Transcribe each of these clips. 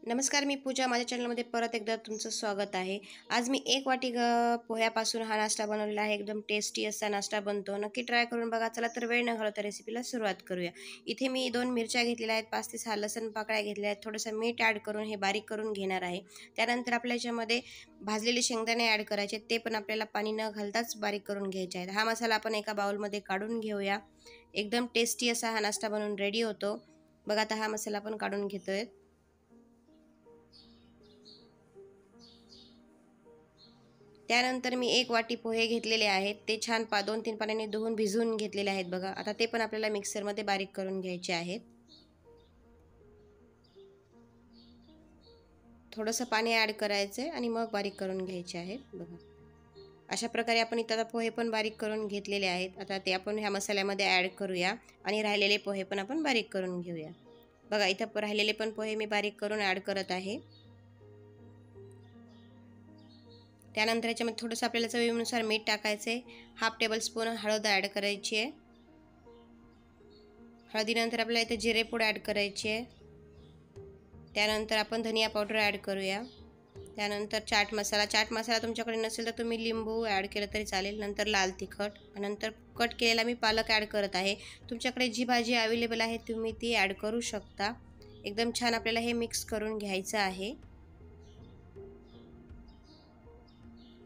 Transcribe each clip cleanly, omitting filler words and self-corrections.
नमस्कार, मी पूजा. माझ्या चॅनलमध्ये परत एकदा तुमचं स्वागत आहे. आज मी 1 वाटी पोह्यापासून हा नाश्ता बनवलेला आहे. एकदम टेस्टी असा नाश्ता बनतो. नक्की ट्राय करून बघा. चला तर वेळ न घालवता रेसिपीला सुरुवात करूया. इथे मी 2 मिरच्या घेतलेल्या आहेत, 5 ते 6 लसूण पाकळ्या घेतल्या आहेत. थोडंसं मीठ ॲड करून हे बारीक करून घेणार आहे. त्यानंतर आपल्या याच्यामध्ये भाजलेले शेंगदाणे ॲड करायचे. ते पण आपल्याला पाणी न घालताच बारीक करून घ्यायचे आहेत. हा मसाला आपण एका बाउलमध्ये काढून घेऊया. एकदम टेस्टी असा हा नाश्ता बनवून रेडी होतो. बघा, आता हा मसाला आपण काढून घेतोय. त्यानंतर मी 1 वाटी पोहे घेतलेले आहेत. ते छान 2-3 पाण्याने धुवून भिजवून घेतलेले आहेत बघा. आता ते पण आपल्याला मिक्सरमध्ये बारीक करून घ्यायचे आहेत. थोडंसं पाणी ॲड करायचं आहे आणि मग बारीक करून घ्यायचे आहेत बघा. अशा प्रकारे आपण इथं पोहे पण बारीक करून घेतलेले आहेत. आता ते आपण ह्या मसाल्यामध्ये ॲड करूया आणि राहिलेले पोहे पण आपण बारीक करून घेऊया. बघा, इथं राहिलेले पण पोहे मी बारीक करून ॲड करत आहे. त्यानंतर याच्यामध्ये थोडंसं आपल्याला चवीनुसार मीठ टाकायचं आहे. 1/2 टेबलस्पून हळद ॲड करायची आहे. हळदीनंतर आपल्याला इथे जिरेपूड ॲड करायची आहे. त्यानंतर आपण धनिया पावडर ॲड करूया. त्यानंतर चाट मसाला तुमच्याकडे नसेल तर तुम्ही लिंबू ॲड केलं तरी चालेल. नंतर लाल तिखट, नंतर कट केलेला मी पालक ॲड करत आहे. तुमच्याकडे जी भाजी अवेलेबल आहे तुम्ही ती ॲड करू शकता. एकदम छान आपल्याला हे मिक्स करून घ्यायचं आहे.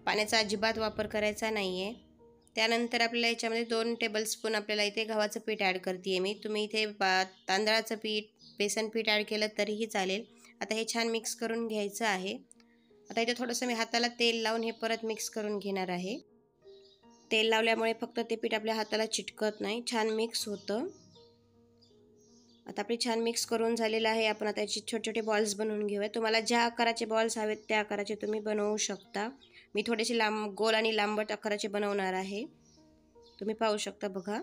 पाण्याचा अजिबात वापर करायचा नाही आहे. त्यानंतर आपल्याला याच्यामध्ये 2 टेबलस्पून आपल्याला इथे गव्हाचं पीठ ॲड करते आहे मी. तुम्ही इथे तांदळाचं पीठ, बेसन पीठ ॲड केलं तरीही चालेल. आता हे छान मिक्स करून घ्यायचं आहे. आता इथे थोडंसं मी हाताला तेल लावून हे परत मिक्स करून घेणार आहे. तेल लावल्यामुळे फक्त ते पीठ आपल्या हाताला चिटकत नाही, छान मिक्स होतं. आता आपली छान मिक्स करून झालेलं आहे. आपण आता याचे छोटे छोटे बॉल्स बनवून घेऊया. तुम्हाला ज्या आकाराचे बॉल्स हवेत त्या आकाराचे तुम्ही बनवू शकता. मी थोडेसे गोल आणि लांबट आकाराचे बनवणार आहे. तुम्ही पाहू शकता बघा.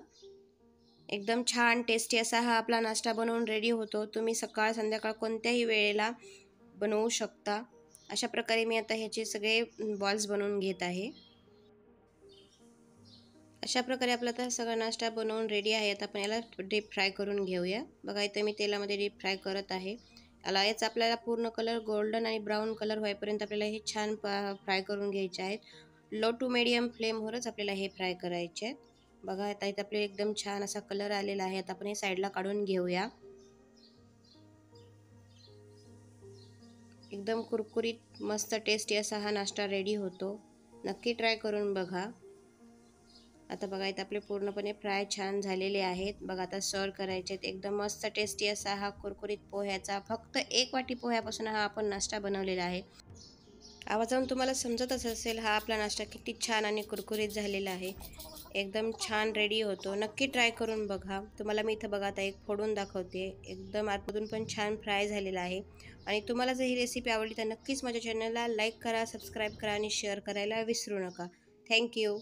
एकदम छान टेस्टी असा हा आपला नाश्ता बनवून रेडी होतो. तुम्ही सकाळ संध्याकाळ कोणत्याही वेळेला बनवू शकता. अशा प्रकारे मी आता ह्याचे सगळे बॉल्स बनवून घेत आहे. अशा प्रकारे आपला आता सगळा नाश्ता बनवून रेडी आहे. आता आपण याला डीप फ्राय करून घेऊया. बघा, इथे मी तेलामध्ये डीप फ्राय करत आहे. याचा आपल्याला पूर्ण कलर गोल्डन आणि ब्राऊन कलर होईपर्यंत आपल्याला हे छान फ्राय करून घ्यायचे आहेत. लो टू मीडियम फ्लेमवरच आपल्याला हे फ्राय करायचे आहेत. बघा, आता इथे आपल्याला एकदम छान असा कलर आलेला आहे. आता आपण हे साईडला काढून घेऊया. एकदम कुरकुरीत मस्त टेस्टी असा हा नाश्ता रेडी होतो. नक्की ट्राय करून बघा. आता बघा, इथे आपले पूर्णपणे फ्राय छान झालेले आहेत. बघा, आता सर्व करायचे आहेत. एकदम मस्त टेस्टी असा हा कुरकुरीत पोह्याचा फक्त 1 वाटी पोह्यापासून हा आपण नाश्ता बनवलेला आहे. आवाजावरून तुम्हाला समजतच असेल हा आपला नाश्ता किती छान आणि कुरकुरीत झालेला आहे. एकदम छान रेडी होतो. नक्की ट्राय करून बघा. तुम्हाला मी इथं बघा आता एक फोडून दाखवते. एकदम आतमधून पण छान फ्राय झालेला आहे. आणि तुम्हाला जर ही रेसिपी आवडली तर नक्कीच माझ्या चॅनलला लाईक करा, सबस्क्राईब करा आणि शेअर करायला विसरू नका. थँक्यू.